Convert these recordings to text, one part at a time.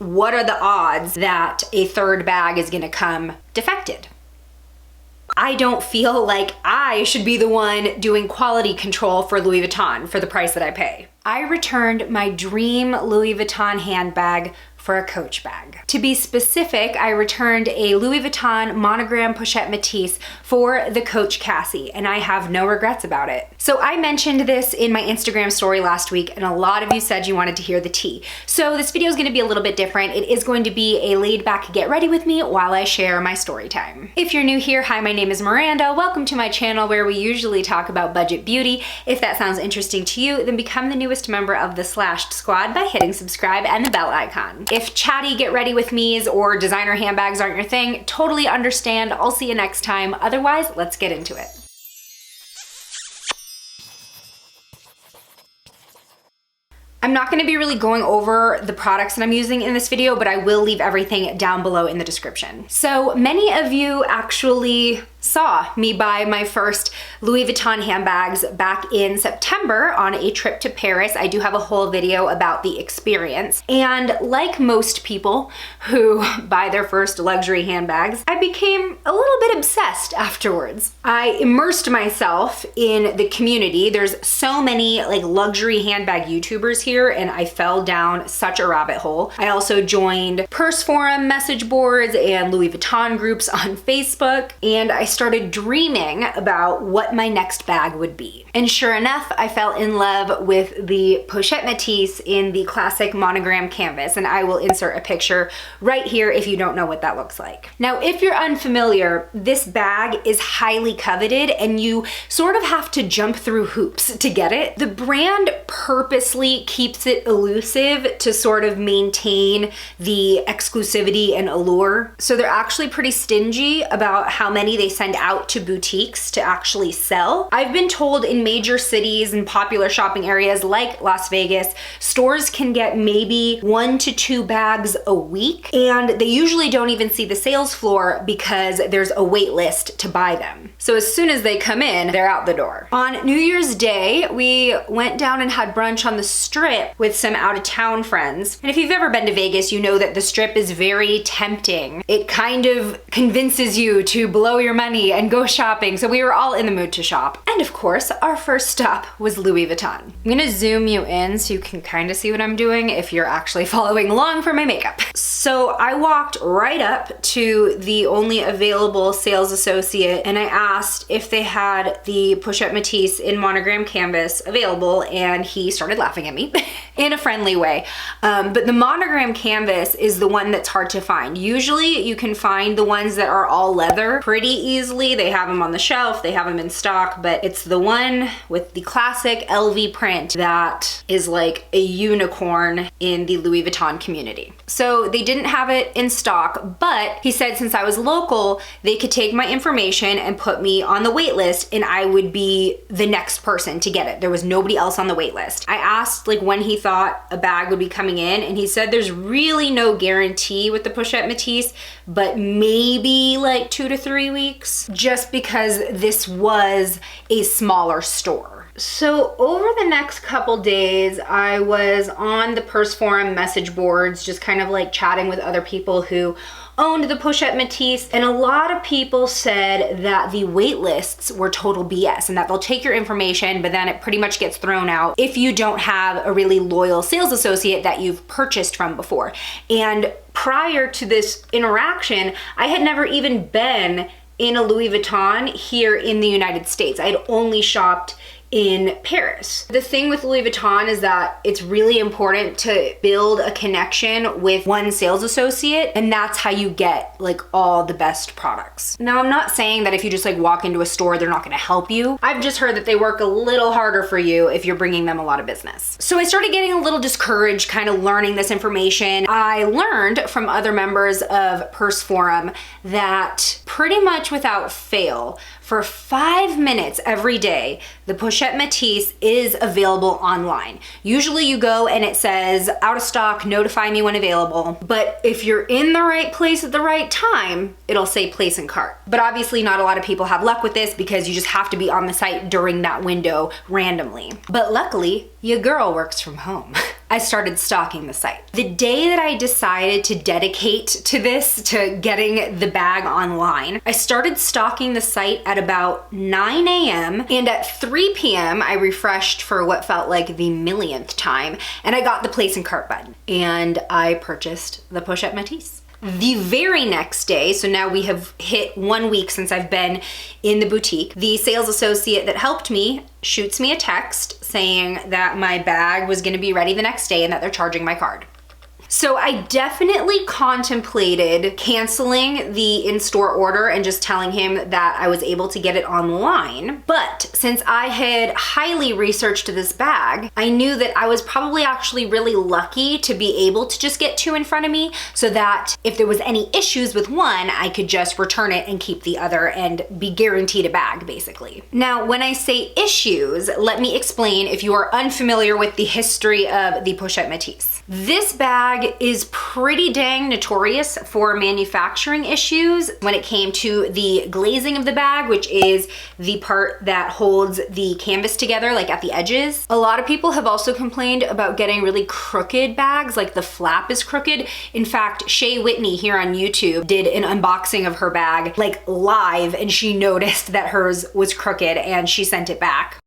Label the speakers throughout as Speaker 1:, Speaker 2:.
Speaker 1: what are the odds that a third bag is gonna come defected? I don't feel like I should be the one doing quality control for Louis Vuitton for the price that I pay. I returned my dream Louis Vuitton handbag for a Coach bag. To be specific, I returned a Louis Vuitton monogram Pochette Metis for the Coach Cassie, and I have no regrets about it. So I mentioned this in my Instagram story last week, and a lot of you said you wanted to hear the tea. So this video is gonna be a little bit different. It is going to be a laid back get ready with me while I share my story time. If you're new here, hi, my name is Miranda. Welcome to my channel where we usually talk about budget beauty. If that sounds interesting to you, then become the newest member of the Slashed Squad by hitting subscribe and the bell icon. If chatty get ready with me's or designer handbags aren't your thing, totally understand. I'll see you next time. Otherwise, let's get into it. I'm not gonna be really going over the products that I'm using in this video, but I will leave everything down below in the description. So many of you actually saw me buy my first Louis Vuitton handbags back in September on a trip to Paris. I do have a whole video about the experience. And like most people who buy their first luxury handbags, I became a little bit obsessed afterwards. I immersed myself in the community. There's so many like luxury handbag YouTubers here, and I fell down such a rabbit hole. I also joined purse forum message boards and Louis Vuitton groups on Facebook, and I started dreaming about what my next bag would be. And sure enough, I fell in love with the Pochette Metis in the classic monogram canvas, and I will insert a picture right here if you don't know what that looks like. Now, if you're unfamiliar, this bag is highly coveted and you sort of have to jump through hoops to get it. The brand purposely keeps it elusive to sort of maintain the exclusivity and allure. So they're actually pretty stingy about how many they send out to boutiques to actually sell. I've been told in major cities and popular shopping areas like Las Vegas, stores can get maybe 1 to 2 bags a week, and they usually don't even see the sales floor because there's a wait list to buy them. So as soon as they come in, they're out the door. On New Year's Day, we went down and had brunch on the Strip with some out-of-town friends. And if you've ever been to Vegas, you know that the Strip is very tempting. It kind of convinces you to blow your money and go shopping. So we were all in the mood to shop. And of course, our first stop was Louis Vuitton. I'm gonna zoom you in so you can kind of see what I'm doing if you're actually following along for my makeup. So I walked right up to the only available sales associate and I asked if they had the Pochette Metis in monogram canvas available, and he started laughing at me in a friendly way. But the monogram canvas is the one that's hard to find. Usually you can find the ones that are all leather pretty easily. They have them on the shelf, they have them in stock, but it's the one with the classic LV print that is like a unicorn in the Louis Vuitton community. So they didn't have it in stock, but he said since I was local, they could take my information and put me on the wait list and I would be the next person to get it. There was nobody else on the wait list. I asked like when he thought a bag would be coming in, and he said there's really no guarantee with the Pochette Metis, but maybe like 2 to 3 weeks, just because this was a smaller store. So over the next couple days, I was on the purse forum message boards, just kind of like chatting with other people who owned the Pochette Metis, and a lot of people said that the wait lists were total BS and that they'll take your information, but then it pretty much gets thrown out if you don't have a really loyal sales associate that you've purchased from before. And prior to this interaction, I had never even been in a Louis Vuitton here in the United States. I had only shopped in Paris. The thing with Louis Vuitton is that it's really important to build a connection with one sales associate, and that's how you get like all the best products. Now, I'm not saying that if you just like walk into a store, they're not gonna help you. I've just heard that they work a little harder for you if you're bringing them a lot of business. So I started getting a little discouraged kind of learning this information. I learned from other members of Purse Forum that pretty much without fail, for 5 minutes every day, the Pochette Metis is available online. Usually you go and it says out of stock, notify me when available. But if you're in the right place at the right time, it'll say place in cart. But obviously not a lot of people have luck with this because you just have to be on the site during that window randomly. But luckily, your girl works from home. I started stalking the site. The day that I decided to dedicate to this, to getting the bag online, I started stalking the site at about 9 a.m. and at 3 p.m. I refreshed for what felt like the millionth time, and I got the place and cart button and I purchased the Pochette Metis. The very next day, so now we have hit 1 week since I've been in the boutique, the sales associate that helped me shoots me a text saying that my bag was gonna be ready the next day and that they're charging my card. So I definitely contemplated canceling the in-store order and just telling him that I was able to get it online. But since I had highly researched this bag, I knew that I was probably actually really lucky to be able to just get two in front of me, so that if there was any issues with one, I could just return it and keep the other and be guaranteed a bag, basically. Now, when I say issues, let me explain if you are unfamiliar with the history of the Pochette Metis. This bag is pretty dang notorious for manufacturing issues when it came to the glazing of the bag, which is the part that holds the canvas together, like at the edges. A lot of people have also complained about getting really crooked bags, like the flap is crooked. In fact, Shay Whitney here on YouTube did an unboxing of her bag, like live, and she noticed that hers was crooked and she sent it back.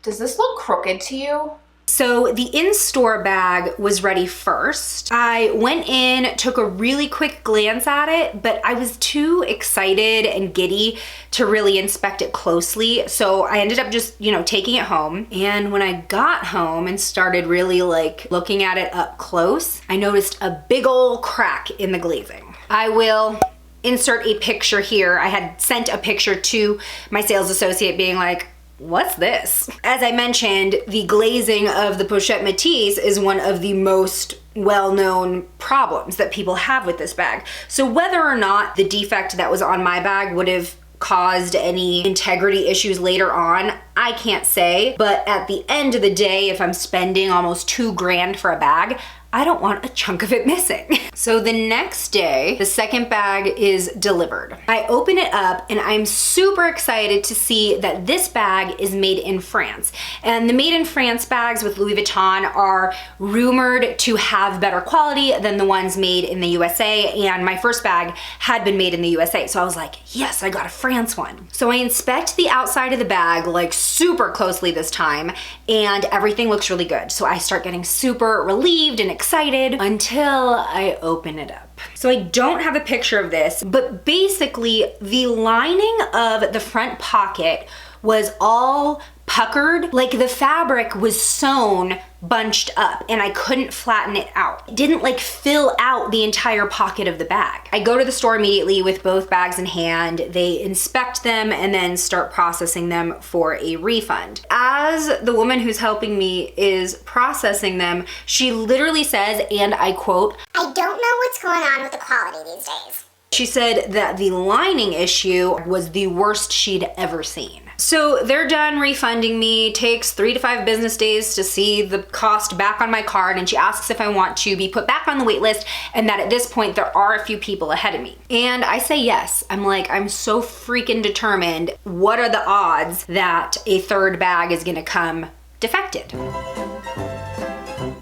Speaker 2: Does this look crooked to you?
Speaker 1: So the in-store bag was ready first. I went in, took a really quick glance at it, but I was too excited and giddy to really inspect it closely. So I ended up just, taking it home. And when I got home and started really looking at it up close, I noticed a big old crack in the glazing. I will insert a picture here. I had sent a picture to my sales associate being like, what's this? As I mentioned, the glazing of the Pochette Metis is one of the most well-known problems that people have with this bag. So whether or not the defect that was on my bag would have caused any integrity issues later on, I can't say, but at the end of the day, if I'm spending almost $2,000 for a bag, I don't want a chunk of it missing. So the next day, the second bag is delivered. I open it up and I'm super excited to see that this bag is made in France. And the made in France bags with Louis Vuitton are rumored to have better quality than the ones made in the USA. And my first bag had been made in the USA. So I was like, yes, I got a France one. So I inspect the outside of the bag super closely this time, and everything looks really good. So I start getting super relieved and excited until I open it up. So I don't have a picture of this, but basically the lining of the front pocket was all puckered, like the fabric was sewn bunched up and I couldn't flatten it out. It didn't fill out the entire pocket of the bag. I go to the store immediately with both bags in hand. They inspect them and then start processing them for a refund. As the woman who's helping me is processing them, she literally says, and I quote,
Speaker 3: "I don't know what's going on with the quality these days."
Speaker 1: She said that the lining issue was the worst she'd ever seen. So they're done refunding me. Takes 3 to 5 business days to see the cost back on my card, and she asks if I want to be put back on the wait list and that at this point there are a few people ahead of me. And I say yes. I'm so freaking determined. What are the odds that a third bag is gonna come defected?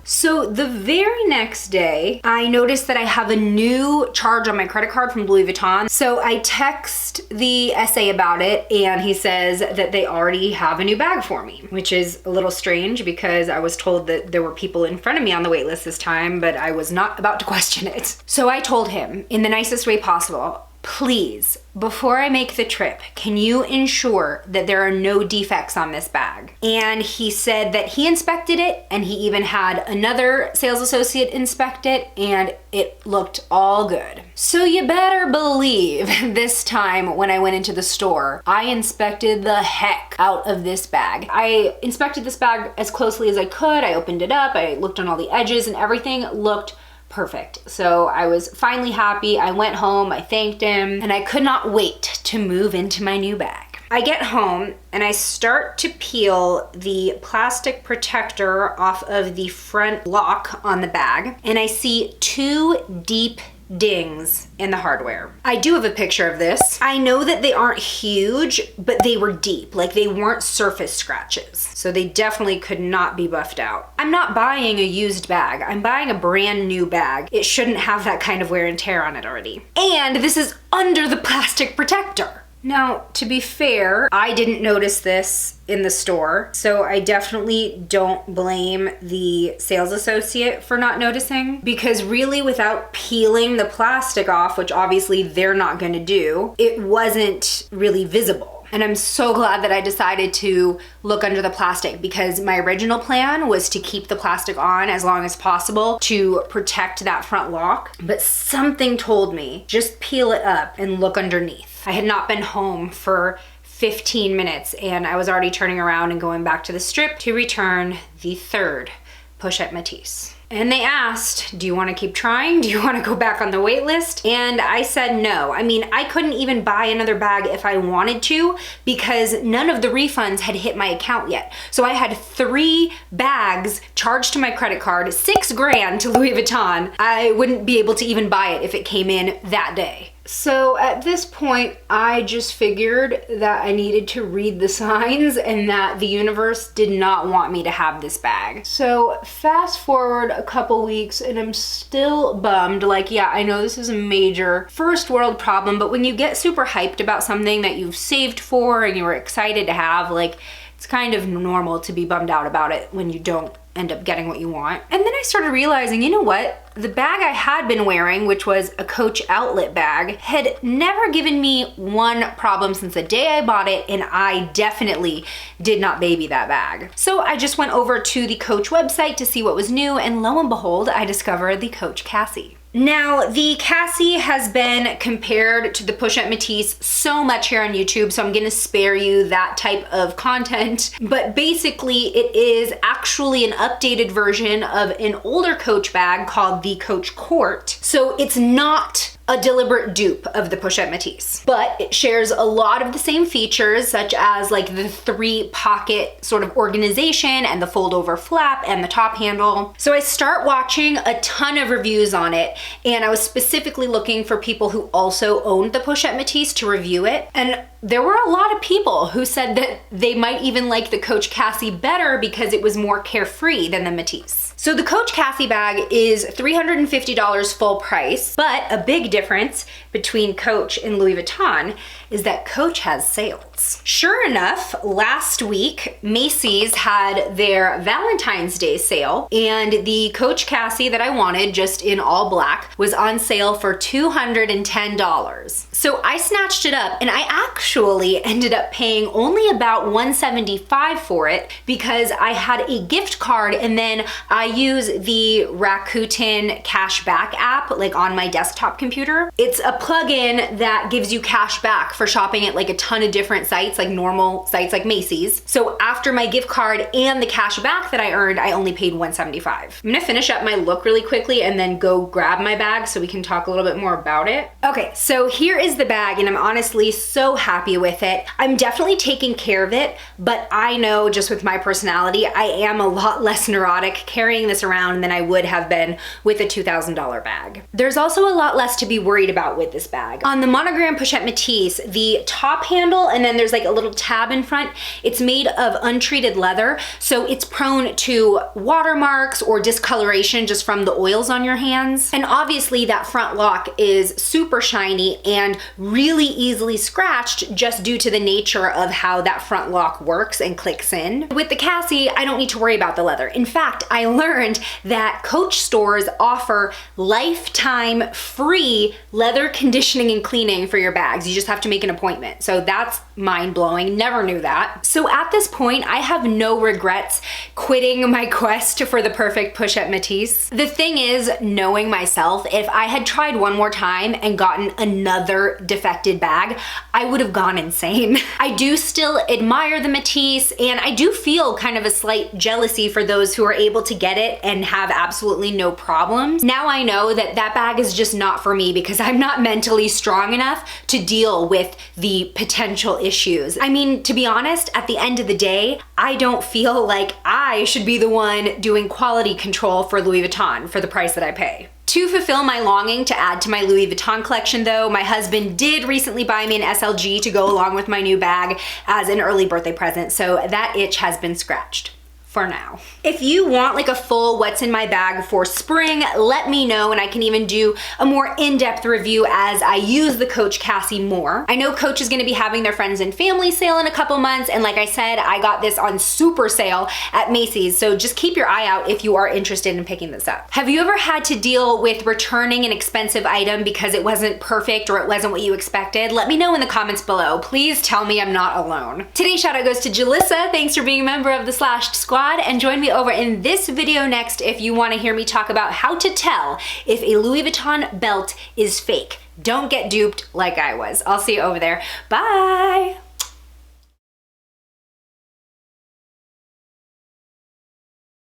Speaker 1: So the very next day, I noticed that I have a new charge on my credit card from Louis Vuitton. So I text the SA about it, and he says that they already have a new bag for me, which is a little strange because I was told that there were people in front of me on the wait list this time, but I was not about to question it. So I told him in the nicest way possible, please, before I make the trip, can you ensure that there are no defects on this bag? And he said that he inspected it, and he even had another sales associate inspect it, and it looked all good. So you better believe this time when I went into the store, I inspected the heck out of this bag. I inspected this bag as closely as I could. I opened it up, I looked on all the edges, and everything looked perfect. So I was finally happy. I went home, I thanked him, and I could not wait to move into my new bag. I get home and I start to peel the plastic protector off of the front lock on the bag, and I see 2 deep dings in the hardware. I do have a picture of this. I know that they aren't huge, but they were deep. Like, they weren't surface scratches. So they definitely could not be buffed out. I'm not buying a used bag. I'm buying a brand new bag. It shouldn't have that kind of wear and tear on it already. And this is under the plastic protector. Now, to be fair, I didn't notice this in the store, so I definitely don't blame the sales associate for not noticing, because really, without peeling the plastic off, which obviously they're not gonna do, it wasn't really visible. And I'm so glad that I decided to look under the plastic, because my original plan was to keep the plastic on as long as possible to protect that front lock. But something told me, just peel it up and look underneath. I had not been home for 15 minutes and I was already turning around and going back to the strip to return the third Pochette Metis. And they asked, do you want to keep trying? Do you want to go back on the wait list? And I said no. I mean, I couldn't even buy another bag if I wanted to, because none of the refunds had hit my account yet. So I had 3 bags charged to my credit card, $6 grand to Louis Vuitton. I wouldn't be able to even buy it if it came in that day. So at this point, I just figured that I needed to read the signs and that the universe did not want me to have this bag. So fast forward a couple weeks and I'm still bummed. Like, yeah, I know this is a major first world problem, but when you get super hyped about something that you've saved for and you were excited to have, like, it's kind of normal to be bummed out about it when you don't end up getting what you want. And then I started realizing, you know what? The bag I had been wearing, which was a Coach outlet bag, had never given me one problem since the day I bought it, and I definitely did not baby that bag. So I just went over to the Coach website to see what was new, and lo and behold, I discovered the Coach Cassie. Now, the Cassie has been compared to the Pochette Metis so much here on YouTube, so I'm gonna spare you that type of content. But basically, it is actually an updated version of an older Coach bag called the Coach Court. So it's not a deliberate dupe of the Pochette Metis, but it shares a lot of the same features, such as like the 3-pocket sort of organization and the fold over flap and the top handle. So I start watching a ton of reviews on it, and I was specifically looking for people who also owned the Pochette Metis to review it. And there were a lot of people who said that they might even like the Coach Cassie better because it was more carefree than the Metis. So the Coach Cassie bag is $350 full price, but a big difference between Coach and Louis Vuitton is that Coach has sales. Sure enough, last week, Macy's had their Valentine's Day sale, and the Coach Cassie that I wanted, just in all black, was on sale for $210. So I snatched it up, and I actually ended up paying only about $175 for it because I had a gift card, and then I use the Rakuten Cashback app like on my desktop computer. It's a plugin that gives you cash back for shopping at like a ton of different sites, like normal sites like Macy's. So after my gift card and the cash back that I earned, I only paid $175. I'm gonna finish up my look really quickly and then go grab my bag so we can talk a little bit more about it. Okay, so here is the bag, and I'm honestly so happy with it. I'm definitely taking care of it, but I know just with my personality, I am a lot less neurotic carrying this around than I would have been with a $2,000 bag. There's also a lot less to be worried about with this bag. On the Monogram Pochette Metis, the top handle, and then there's like a little tab in front, it's made of untreated leather, so it's prone to watermarks or discoloration just from the oils on your hands. And obviously that front lock is super shiny and really easily scratched just due to the nature of how that front lock works and clicks in. With the Cassie, I don't need to worry about the leather. In fact, I learned that Coach stores offer lifetime free leather conditioning and cleaning for your bags. You just have to make an appointment. So that's mind-blowing. Never knew that. So at this point, I have no regrets quitting my quest for the perfect Pochette Metis. The thing is, knowing myself, if I had tried one more time and gotten another defected bag, I would have gone insane. I do still admire the Metis, and I do feel kind of a slight jealousy for those who are able to get it and have absolutely no problems. Now I know that that bag is just not for me because I'm not mentally strong enough to deal with the potential issues issues. I mean, to be honest, at the end of the day, I don't feel like I should be the one doing quality control for Louis Vuitton for the price that I pay. To fulfill my longing to add to my Louis Vuitton collection though, my husband did recently buy me an SLG to go along with my new bag as an early birthday present, so that itch has been scratched. For now. If you want like a full what's in my bag for spring, let me know and I can even do a more in-depth review as I use the Coach Cassie more. I know Coach is gonna be having their friends and family sale in a couple months, and like I said, I got this on super sale at Macy's, so just keep your eye out if you are interested in picking this up. Have you ever had to deal with returning an expensive item because it wasn't perfect or it wasn't what you expected? Let me know in the comments below. Please tell me I'm not alone. Today's shout out goes to Jalissa. Thanks for being a member of the Slashed Squad. And join me over in this video next if you want to hear me talk about how to tell if a Louis Vuitton belt is fake. Don't get duped like I was. I'll see you over there. Bye!